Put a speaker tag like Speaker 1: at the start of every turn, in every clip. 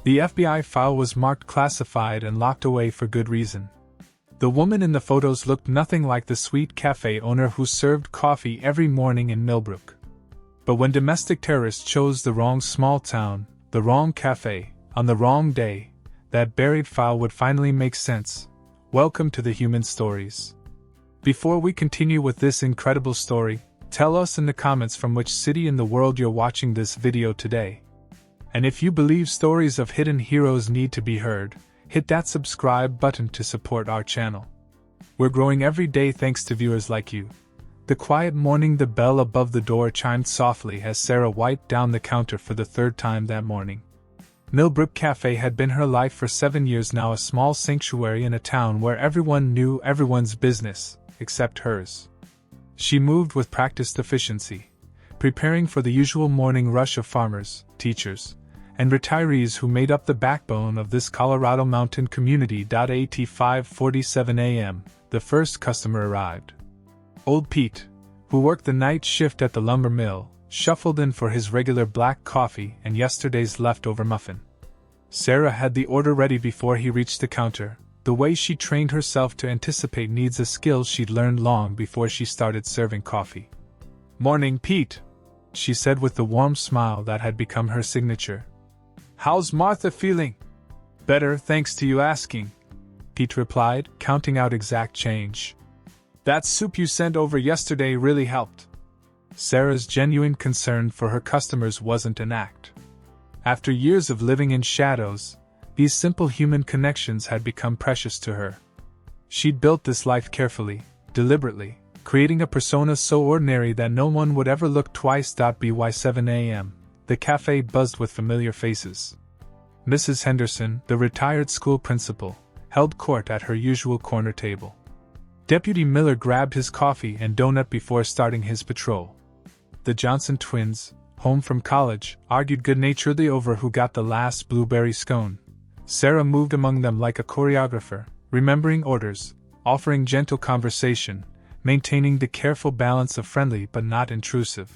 Speaker 1: The FBI file was marked classified and locked away for good reason. The woman in the photos looked nothing like the sweet cafe owner who served coffee every morning in Millbrook. But when domestic terrorists chose the wrong small town, the wrong cafe, on the wrong day, that buried file would finally make sense. Welcome to the Human Stories. Before we continue with this incredible story, tell us in the comments from which city in the world you're watching this video today. And if you believe stories of hidden heroes need to be heard, hit that subscribe button to support our channel. We're growing every day thanks to viewers like you. The quiet morning, the bell above the door chimed softly as Sarah wiped down the counter for the third time that morning. Millbrook Café had been her life for 7 years now, a small sanctuary in a town where everyone knew everyone's business, except hers. She moved with practiced efficiency, preparing for the usual morning rush of farmers, teachers, and retirees who made up the backbone of this Colorado mountain community. At 5:47 a.m., the first customer arrived. Old Pete, who worked the night shift at the lumber mill, shuffled in for his regular black coffee and yesterday's leftover muffin. Sarah had the order ready before he reached the counter. The way she trained herself to anticipate needs, a skill she'd learned long before she started serving coffee. "Morning, Pete," she said with the warm smile that had become her signature. "How's Martha feeling?" "Better, thanks to you asking," Pete replied, counting out exact change. "That soup you sent over yesterday really helped." Sarah's genuine concern for her customers wasn't an act. After years of living in shadows, these simple human connections had become precious to her. She'd built this life carefully, deliberately, creating a persona so ordinary that no one would ever look twice. By 7 a.m., the cafe buzzed with familiar faces. Mrs. Henderson, the retired school principal, held court at her usual corner table. Deputy Miller grabbed his coffee and donut before starting his patrol. The Johnson twins, home from college, argued good-naturedly over who got the last blueberry scone. Sarah moved among them like a choreographer, remembering orders, offering gentle conversation, maintaining the careful balance of friendly but not intrusive.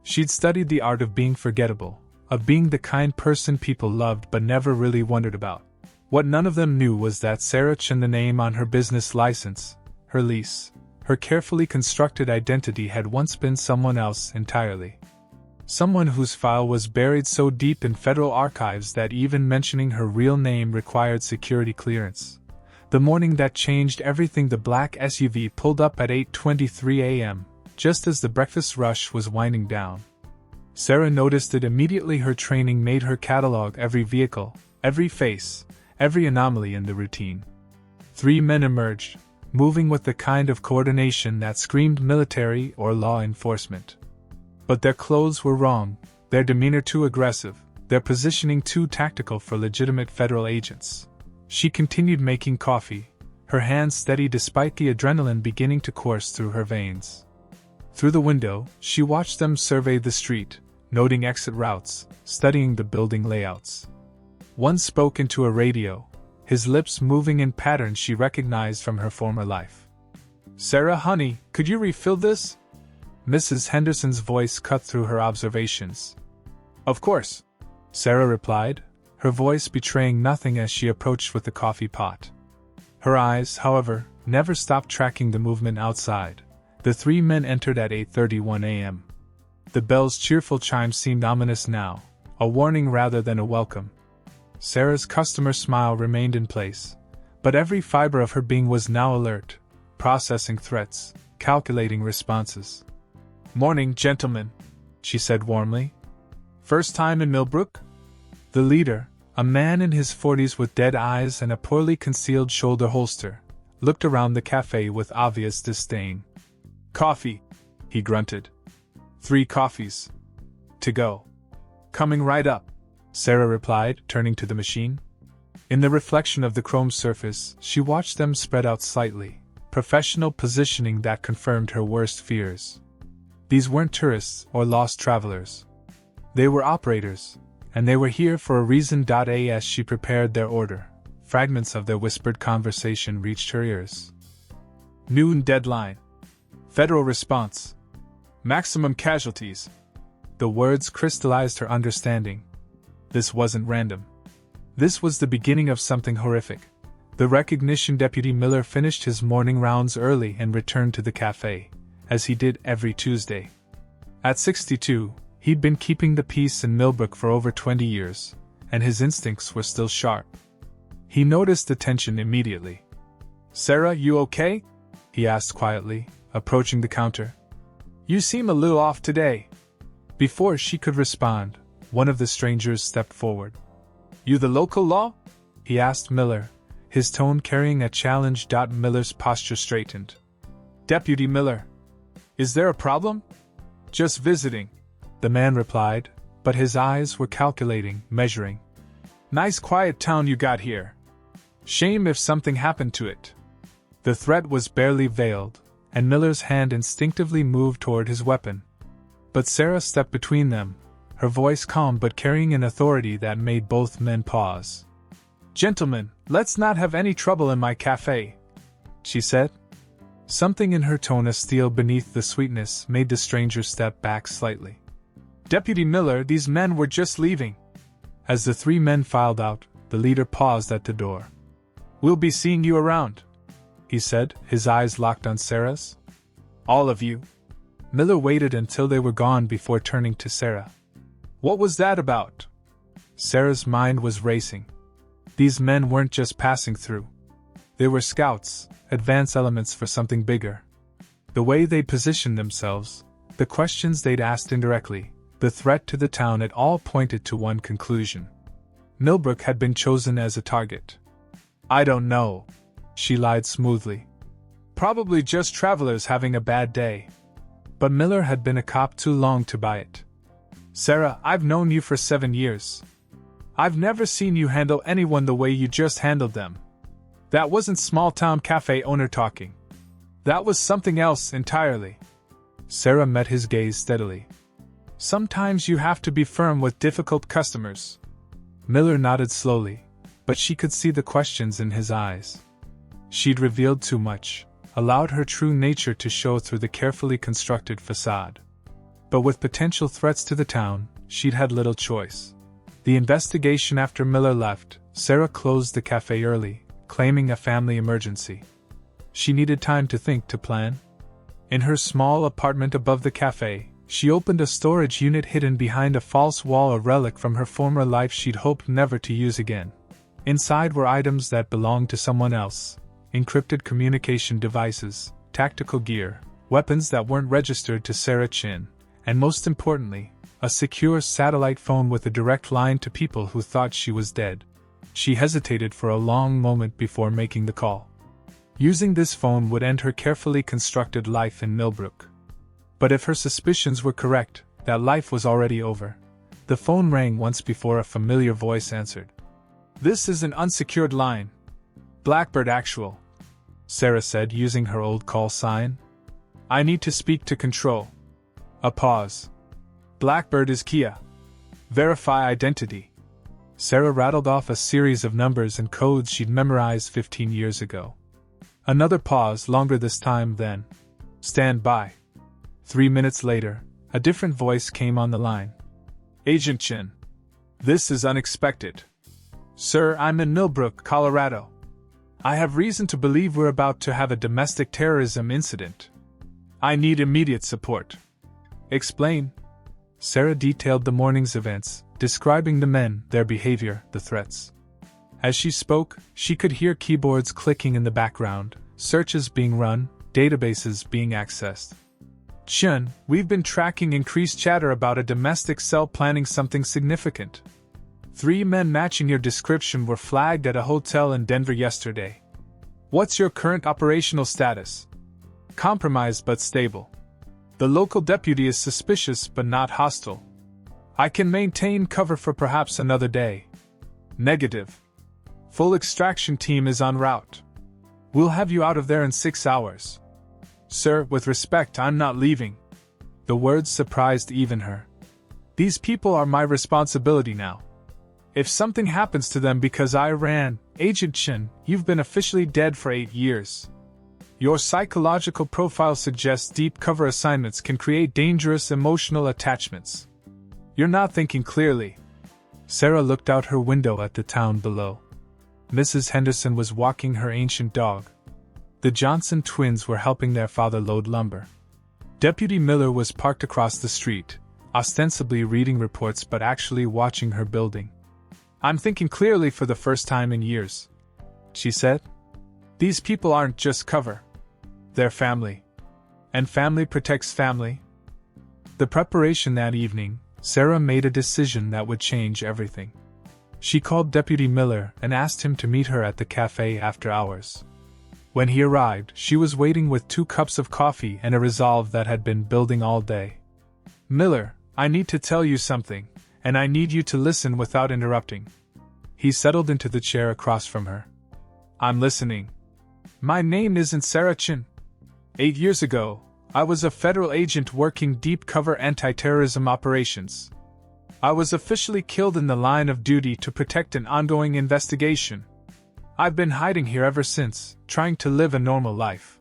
Speaker 1: She'd studied the art of being forgettable, of being the kind person people loved but never really wondered about. What none of them knew was that Sarah Chen, the name on her business license, her lease, her carefully constructed identity, had once been someone else entirely. Someone whose file was buried so deep in federal archives that even mentioning her real name required security clearance. The morning that changed everything, the black SUV pulled up at 8:23 a.m., just as the breakfast rush was winding down. Sarah noticed it immediately. Her training made her catalog every vehicle, every face, every anomaly in the routine. 3 men emerged, moving with the kind of coordination that screamed military or law enforcement. But their clothes were wrong, their demeanor too aggressive, their positioning too tactical for legitimate federal agents. She continued making coffee, her hands steady despite the adrenaline beginning to course through her veins. Through the window, she watched them survey the street, noting exit routes, studying the building layouts. One spoke into a radio, his lips moving in patterns she recognized from her former life. "Sarah, honey, could you refill this?" Mrs. Henderson's voice cut through her observations. "Of course," Sarah replied, her voice betraying nothing as she approached with the coffee pot. Her eyes, however, never stopped tracking the movement outside. The 3 men entered at 8:31 a.m. The bell's cheerful chime seemed ominous now, a warning rather than a welcome. Sarah's customer smile remained in place, but every fiber of her being was now alert, processing threats, calculating responses. "Morning, gentlemen," she said warmly. "First time in Millbrook?" The leader, a man in his 40s with dead eyes and a poorly concealed shoulder holster, looked around the cafe with obvious disdain. "Coffee," he grunted. 3 coffees. To go. "Coming right up," Sarah replied, turning to the machine. In the reflection of the chrome surface, she watched them spread out slightly, professional positioning that confirmed her worst fears. These weren't tourists or lost travelers. They were operators, and they were here for a reason. As she prepared their order, fragments of their whispered conversation reached her ears. "Noon deadline. Federal response. Maximum casualties." The words crystallized her understanding. This wasn't random. This was the beginning of something horrific. The recognition deputy Miller finished his morning rounds early and returned to the cafe, as he did every Tuesday. At 62, he'd been keeping the peace in Millbrook for over 20 years, and his instincts were still sharp. He noticed the tension immediately. "Sarah, you okay?" he asked quietly, approaching the counter. "You seem a little off today." Before she could respond, one of the strangers stepped forward. "You the local law?" he asked Miller, his tone carrying a challenge. Miller's posture straightened. "Deputy Miller. Is there a problem?" "Just visiting," the man replied, but his eyes were calculating, measuring. "Nice quiet town you got here. Shame if something happened to it." The threat was barely veiled, and Miller's hand instinctively moved toward his weapon. But Sarah stepped between them, her voice calm but carrying an authority that made both men pause. "Gentlemen, let's not have any trouble in my cafe," she said. Something in her tone of steel beneath the sweetness made the stranger step back slightly. "Deputy Miller, these men were just leaving." As the three men filed out, the leader paused at the door. "We'll be seeing you around," he said, his eyes locked on Sarah's. "All of you." Miller waited until they were gone before turning to Sarah. "What was that about?" Sarah's mind was racing. These men weren't just passing through. They were scouts, advance elements for something bigger. The way they'd positioned themselves, the questions they'd asked indirectly, the threat to the town, it all pointed to one conclusion. Millbrook had been chosen as a target. "I don't know," she lied smoothly. "Probably just travelers having a bad day." But Miller had been a cop too long to buy it. "Sarah, I've known you for 7 years. I've never seen you handle anyone the way you just handled them. That wasn't small-town cafe owner talking. That was something else entirely." Sarah met his gaze steadily. "Sometimes you have to be firm with difficult customers." Miller nodded slowly, but she could see the questions in his eyes. She'd revealed too much, allowed her true nature to show through the carefully constructed facade. But with potential threats to the town, she'd had little choice. The investigation after Miller left, Sarah closed the cafe early, claiming a family emergency. She needed time to think, to plan. In her small apartment above the cafe, she opened a storage unit hidden behind a false wall, a relic from her former life she'd hoped never to use again. Inside were items that belonged to someone else, encrypted communication devices, tactical gear, weapons that weren't registered to Sarah Chin, and most importantly, a secure satellite phone with a direct line to people who thought she was dead. She hesitated for a long moment before making the call. Using this phone would end her carefully constructed life in Millbrook. But if her suspicions were correct, that life was already over. The phone rang once before a familiar voice answered. "This is an unsecured line. Blackbird Actual," Sarah said, using her old call sign. "I need to speak to Control." A pause. "Blackbird is Kia. Verify identity." Sarah rattled off a series of numbers and codes she'd memorized 15 years ago. Another pause, longer this time, then. "Stand by." 3 minutes later, a different voice came on the line. "Agent Chin. This is unexpected. Sir, I'm in Millbrook, Colorado. I have reason to believe we're about to have a domestic terrorism incident. I need immediate support." "Explain." Sarah detailed the morning's events, describing the men, their behavior, the threats. As she spoke, she could hear keyboards clicking in the background, searches being run, databases being accessed. "Chun, we've been tracking increased chatter about a domestic cell planning something significant. 3 men matching your description were flagged at a hotel in Denver yesterday. What's your current operational status?" "Compromised but stable. The local deputy is suspicious but not hostile. I can maintain cover for perhaps another day." "Negative. Full extraction team is en route. We'll have you out of there in 6 hours." "Sir, with respect, I'm not leaving." The words surprised even her. "These people are my responsibility now. If something happens to them because I ran, Agent Chin, you've been officially dead for 8 years. Your psychological profile suggests deep cover assignments can create dangerous emotional attachments. You're not thinking clearly." Sarah looked out her window at the town below. Mrs. Henderson was walking her ancient dog. The Johnson twins were helping their father load lumber. Deputy Miller was parked across the street, ostensibly reading reports but actually watching her building. "I'm thinking clearly for the first time in years," she said. "These people aren't just cover. They're family. And family protects family." The preparation that evening, Sarah made a decision that would change everything. She called Deputy Miller and asked him to meet her at the cafe after hours. When he arrived, she was waiting with 2 cups of coffee and a resolve that had been building all day. "Miller, I need to tell you something, and I need you to listen without interrupting." He settled into the chair across from her. "I'm listening." "My name isn't Sarah Chin. 8 years ago, I was a federal agent working deep cover anti-terrorism operations. I was officially killed in the line of duty to protect an ongoing investigation. I've been hiding here ever since, trying to live a normal life."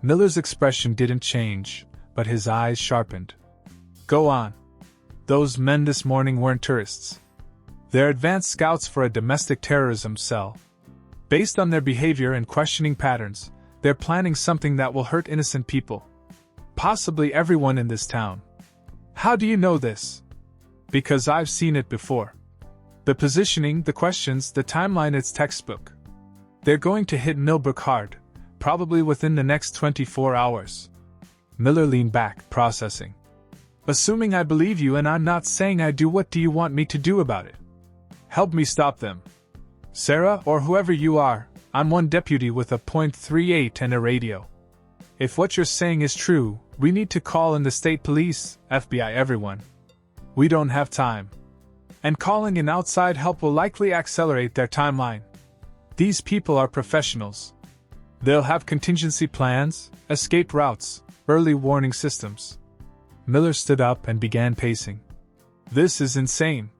Speaker 1: Miller's expression didn't change, but his eyes sharpened. "Go on. Those men this morning weren't tourists. They're advanced scouts for a domestic terrorism cell. Based on their behavior and questioning patterns, they're planning something that will hurt innocent people. Possibly everyone in this town." "How do you know this?" "Because I've seen it before. The positioning, the questions, the timeline, it's textbook. They're going to hit Millbrook hard, probably within the next 24 hours. Miller leaned back, processing. "Assuming I believe you and I'm not saying I do, what do you want me to do about it?" "Help me stop them. Sarah, or whoever you are, I'm one deputy with a .38 and a radio. If what you're saying is true, we need to call in the state police, FBI, everyone. We don't have time. And calling in outside help will likely accelerate their timeline. These people are professionals. They'll have contingency plans, escape routes, early warning systems." Miller stood up and began pacing. "This is insane.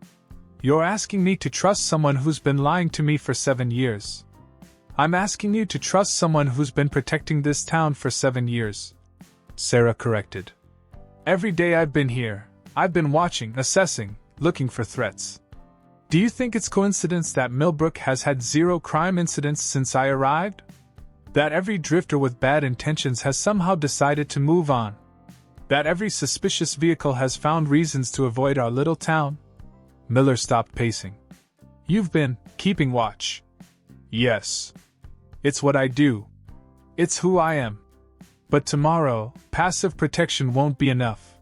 Speaker 1: You're asking me to trust someone who's been lying to me for 7 years. I'm asking you to trust someone who's been protecting this town for 7 years. Sarah corrected. "Every day I've been here, I've been watching, assessing, looking for threats. Do you think it's coincidence that Millbrook has had 0 crime incidents since I arrived? That every drifter with bad intentions has somehow decided to move on? That every suspicious vehicle has found reasons to avoid our little town?" Miller stopped pacing. "You've been keeping watch." "Yes. It's what I do. It's who I am. But tomorrow, passive protection won't be enough."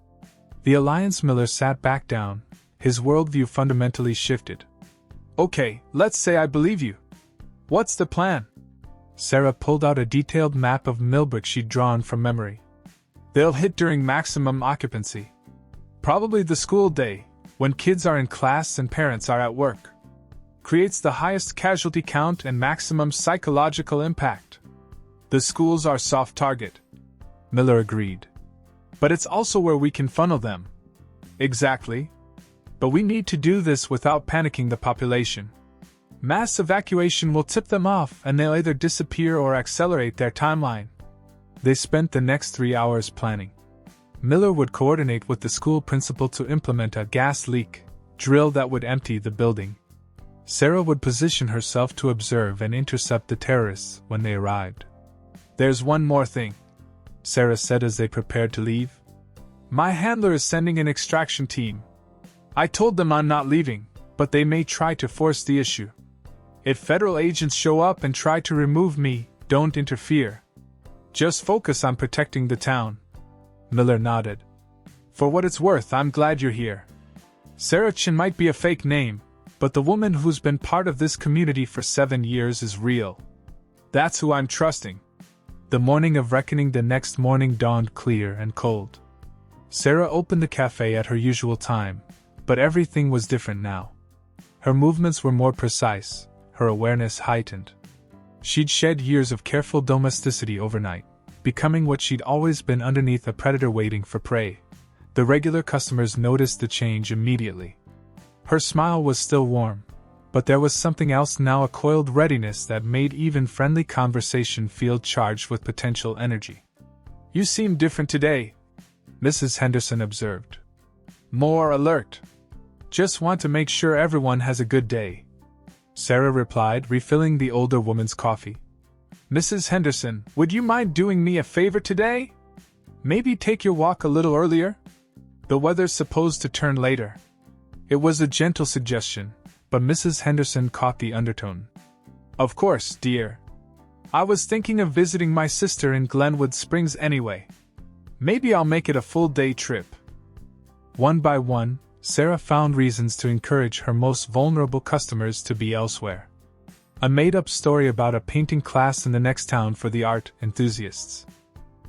Speaker 1: The Alliance Miller sat back down, his worldview fundamentally shifted. "Okay, let's say I believe you. What's the plan?" Sarah pulled out a detailed map of Millbrook she'd drawn from memory. "They'll hit during maximum occupancy. Probably the school day, when kids are in class and parents are at work. Creates the highest casualty count and maximum psychological impact. The schools are soft target." Miller agreed. "But it's also where we can funnel them." "Exactly. But we need to do this without panicking the population. Mass evacuation will tip them off and they'll either disappear or accelerate their timeline." They spent the next 3 hours planning. Miller would coordinate with the school principal to implement a gas leak drill that would empty the building. Sarah would position herself to observe and intercept the terrorists when they arrived. "There's one more thing," Sarah said as they prepared to leave. "My handler is sending an extraction team. I told them I'm not leaving, but they may try to force the issue. If federal agents show up and try to remove me, don't interfere. Just focus on protecting the town." Miller nodded. "For what it's worth, I'm glad you're here. Sarah Chin might be a fake name, but the woman who's been part of this community for 7 years is real. That's who I'm trusting." The morning of reckoning the next morning dawned clear and cold. Sarah opened the cafe at her usual time, but everything was different now. Her movements were more precise, her awareness heightened. She'd shed years of careful domesticity overnight, becoming what she'd always been underneath a predator waiting for prey. The regular customers noticed the change immediately. Her smile was still warm, but there was something else now, a coiled readiness that made even friendly conversation feel charged with potential energy. "You seem different today," Mrs. Henderson observed. "More alert." Just want to make sure everyone has a good day," Sarah replied, refilling the older woman's coffee. "Mrs. Henderson, would you mind doing me a favor today? Maybe take your walk a little earlier? The weather's supposed to turn later." It was a gentle suggestion, but Mrs. Henderson caught the undertone. "Of course, dear. I was thinking of visiting my sister in Glenwood Springs anyway. Maybe I'll make it a full-day trip." One by one, Sarah found reasons to encourage her most vulnerable customers to be elsewhere. A made-up story about a painting class in the next town for the art enthusiasts.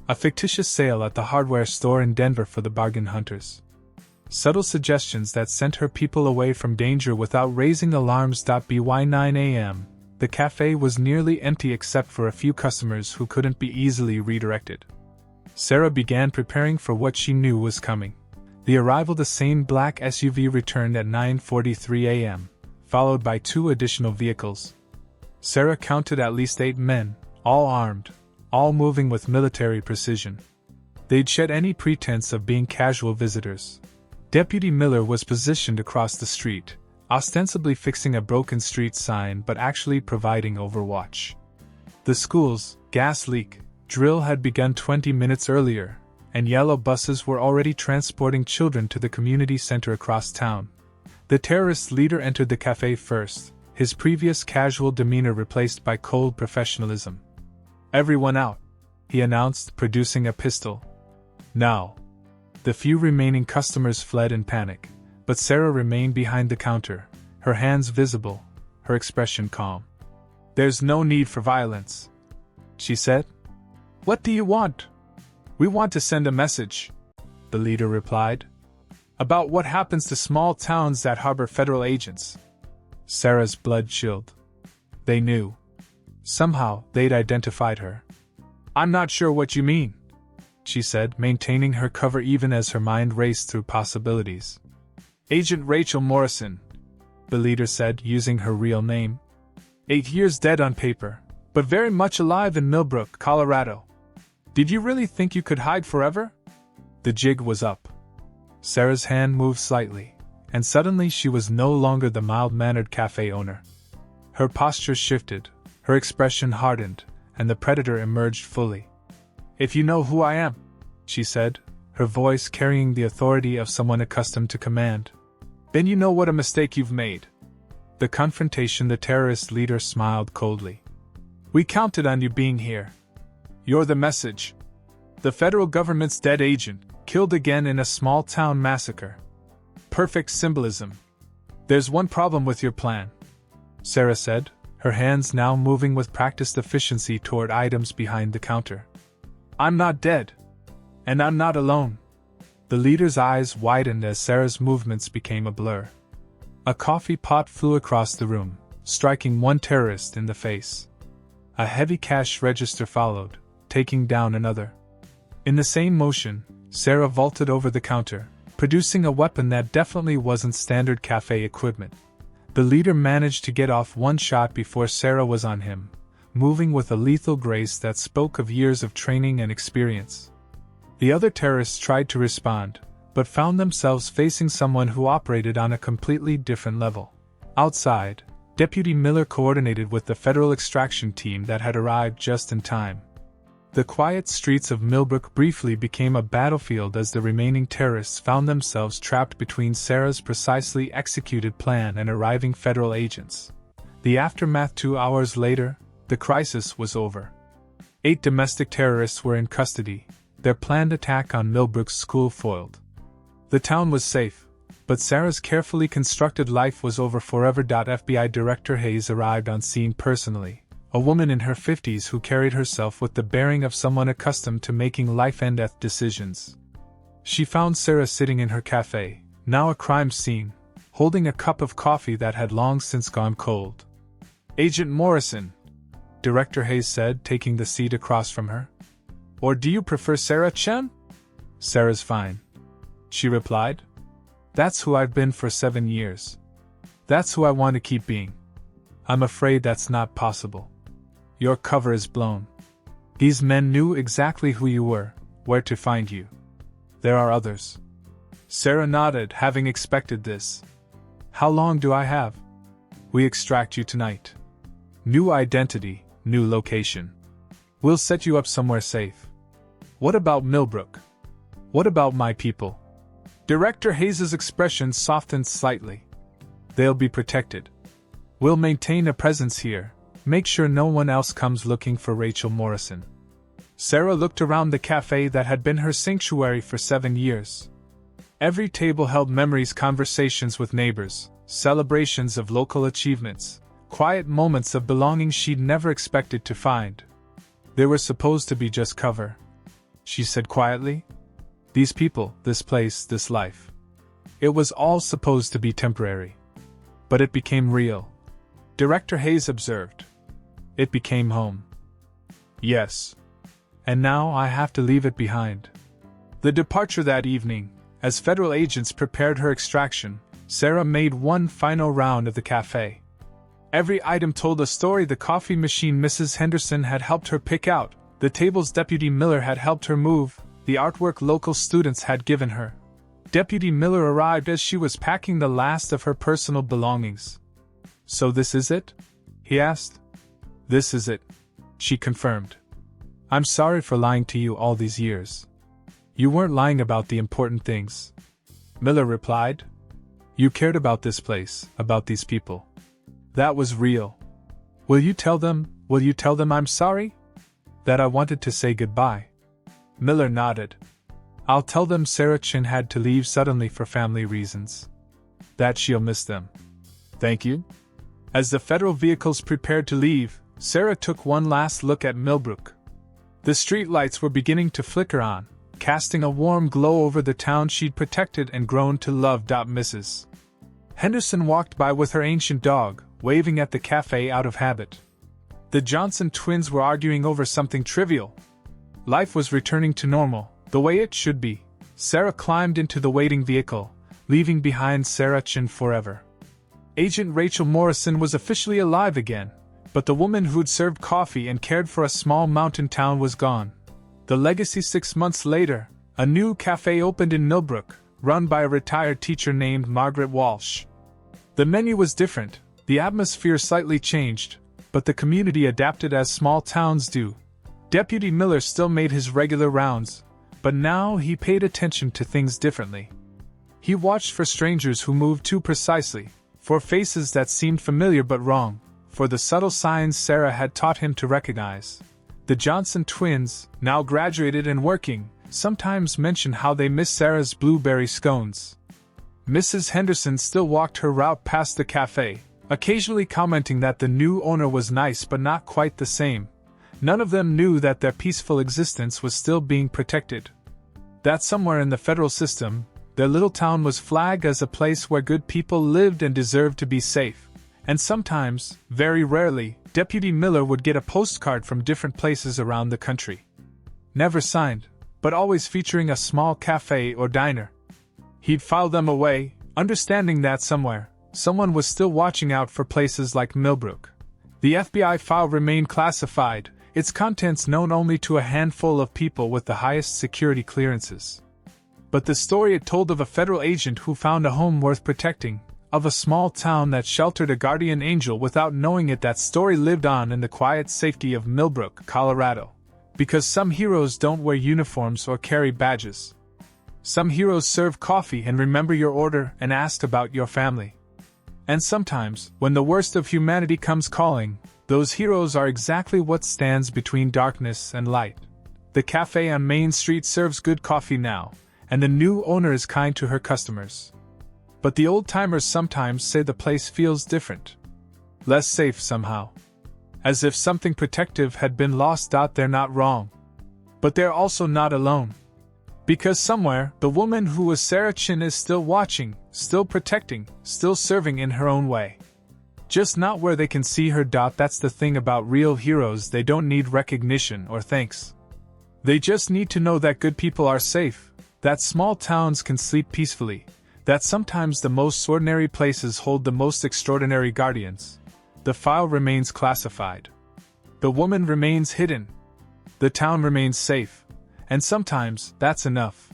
Speaker 1: A fictitious sale at the hardware store in Denver for the bargain hunters. Subtle suggestions that sent her people away from danger without raising alarms. By 9 a.m., the cafe was nearly empty except for a few customers who couldn't be easily redirected. Sarah began preparing for what she knew was coming. The arrival of the same black SUV returned at 9:43 a.m., followed by 2 additional vehicles. Sarah counted at least 8 men, all armed, all moving with military precision. They'd shed any pretense of being casual visitors. Deputy Miller was positioned across the street, ostensibly fixing a broken street sign but actually providing overwatch. The school's gas leak drill had begun 20 minutes earlier, and yellow buses were already transporting children to the community center across town. The terrorist leader entered the cafe first, his previous casual demeanor replaced by cold professionalism. "Everyone out," he announced, producing a pistol. "Now." The few remaining customers fled in panic, but Sarah remained behind the counter, her hands visible, her expression calm. "There's no need for violence," she said. "What do you want?" "We want to send a message," the leader replied, "about what happens to small towns that harbor federal agents." Sarah's blood chilled. They knew. Somehow, they'd identified her. "I'm not sure what you mean," she said, maintaining her cover even as her mind raced through possibilities. "Agent Rachel Morrison," the leader said, using her real name. 8 years dead on paper, but very much alive in Millbrook, Colorado. Did you really think you could hide forever?" The jig was up. Sarah's hand moved slightly, and suddenly she was no longer the mild-mannered cafe owner. Her posture shifted, her expression hardened, and the predator emerged fully. "If you know who I am," she said, her voice carrying the authority of someone accustomed to command, "then you know what a mistake you've made." The confrontation, the terrorist leader smiled coldly. "We counted on you being here. You're the message. The federal government's dead agent, killed again in a small-town massacre. Perfect symbolism. There's one problem with your plan," Sarah said, her hands now moving with practiced efficiency toward items behind the counter. "I'm not dead. And I'm not alone." The leader's eyes widened as Sarah's movements became a blur. A coffee pot flew across the room, striking one terrorist in the face. A heavy cash register followed, taking down another. In the same motion, Sarah vaulted over the counter, producing a weapon that definitely wasn't standard cafe equipment. The leader managed to get off one shot before Sarah was on him, moving with a lethal grace that spoke of years of training and experience. The other terrorists tried to respond, but found themselves facing someone who operated on a completely different level. Outside, Deputy Miller coordinated with the federal extraction team that had arrived just in time. The quiet streets of Millbrook briefly became a battlefield as the remaining terrorists found themselves trapped between Sarah's precisely executed plan and arriving federal agents. The aftermath: 2 hours later, the crisis was over. 8 domestic terrorists were in custody, their planned attack on Millbrook's school foiled. The town was safe, but Sarah's carefully constructed life was over forever. FBI Director Hayes arrived on scene personally, a woman in her 50s who carried herself with the bearing of someone accustomed to making life-and-death decisions. She found Sarah sitting in her cafe, now a crime scene, holding a cup of coffee that had long since gone cold. "Agent Morrison," Director Hayes said, taking the seat across from her. "Or do you prefer Sarah Chen?" "Sarah's fine," she replied. "That's who I've been for 7 years. That's who I want to keep being. I'm afraid that's not possible. Your cover is blown. These men knew exactly who you were, where to find you. There are others." Sarah nodded, having expected this. How long do I have? We extract you tonight. New identity, new location. We'll set you up somewhere safe. What about Millbrook? What about my people? Director Hayes' expression softened slightly. They'll be protected. We'll maintain a presence here, make sure no one else comes looking for Rachel Morrison. Sarah looked around the cafe that had been her sanctuary for 7 years. Every table held memories, conversations with neighbors, celebrations of local achievements, quiet moments of belonging she'd never expected to find. They were supposed to be just cover, she said quietly. These people, this place, this life. It was all supposed to be temporary. But it became real. Director Hayes observed. It became home. Yes. And now I have to leave it behind. The departure that evening, as federal agents prepared her extraction, Sarah made one final round of the cafe. Every item told a story: the coffee machine Mrs. Henderson had helped her pick out, the tables Deputy Miller had helped her move, the artwork local students had given her. Deputy Miller arrived as she was packing the last of her personal belongings. So this is it? He asked. This is it, she confirmed. I'm sorry for lying to you all these years. You weren't lying about the important things, Miller replied. You cared about this place, about these people. That was real. Will you tell them I'm sorry? That I wanted to say goodbye? Miller nodded. I'll tell them Sarah Chin had to leave suddenly for family reasons. That she'll miss them. Thank you. As the federal vehicles prepared to leave, Sarah took one last look at Millbrook. The streetlights were beginning to flicker on, casting a warm glow over the town she'd protected and grown to love. Mrs. Henderson walked by with her ancient dog, waving at the cafe out of habit. The Johnson twins were arguing over something trivial. Life was returning to normal, the way it should be. Sarah climbed into the waiting vehicle, leaving behind Sarah Chin forever. Agent Rachel Morrison was officially alive again, but the woman who'd served coffee and cared for a small mountain town was gone. The legacy. 6 months later, a new cafe opened in Millbrook, run by a retired teacher named Margaret Walsh. The menu was different, the atmosphere slightly changed, but the community adapted as small towns do. Deputy Miller still made his regular rounds, but now he paid attention to things differently. He watched for strangers who moved too precisely, for faces that seemed familiar but wrong, for the subtle signs Sarah had taught him to recognize. The Johnson twins, now graduated and working, sometimes mentioned how they missed Sarah's blueberry scones. Mrs. Henderson still walked her route past the cafe, occasionally commenting that the new owner was nice but not quite the same. None of them knew that their peaceful existence was still being protected. That somewhere in the federal system, their little town was flagged as a place where good people lived and deserved to be safe. And sometimes, very rarely, Deputy Miller would get a postcard from different places around the country. Never signed, but always featuring a small cafe or diner. He'd file them away, understanding that somewhere, someone was still watching out for places like Millbrook. The FBI file remained classified, its contents known only to a handful of people with the highest security clearances. But the story it told of a federal agent who found a home worth protecting, of a small town that sheltered a guardian angel without knowing it. That story lived on in the quiet safety of Millbrook, Colorado. Because some heroes don't wear uniforms or carry badges. Some heroes serve coffee and remember your order and asked about your family. And sometimes, when the worst of humanity comes calling, those heroes are exactly what stands between darkness and light. The cafe on Main Street serves good coffee now, and the new owner is kind to her customers. But the old-timers sometimes say the place feels different. Less safe somehow. As if something protective had been lost. They're not wrong. But they're also not alone. Because somewhere, the woman who was Sarah Chin is still watching, still protecting, still serving in her own way. Just not where they can see her. That's the thing about real heroes, they don't need recognition or thanks. They just need to know that good people are safe, that small towns can sleep peacefully, that sometimes the most ordinary places hold the most extraordinary guardians. The file remains classified. The woman remains hidden. The town remains safe. And sometimes, that's enough.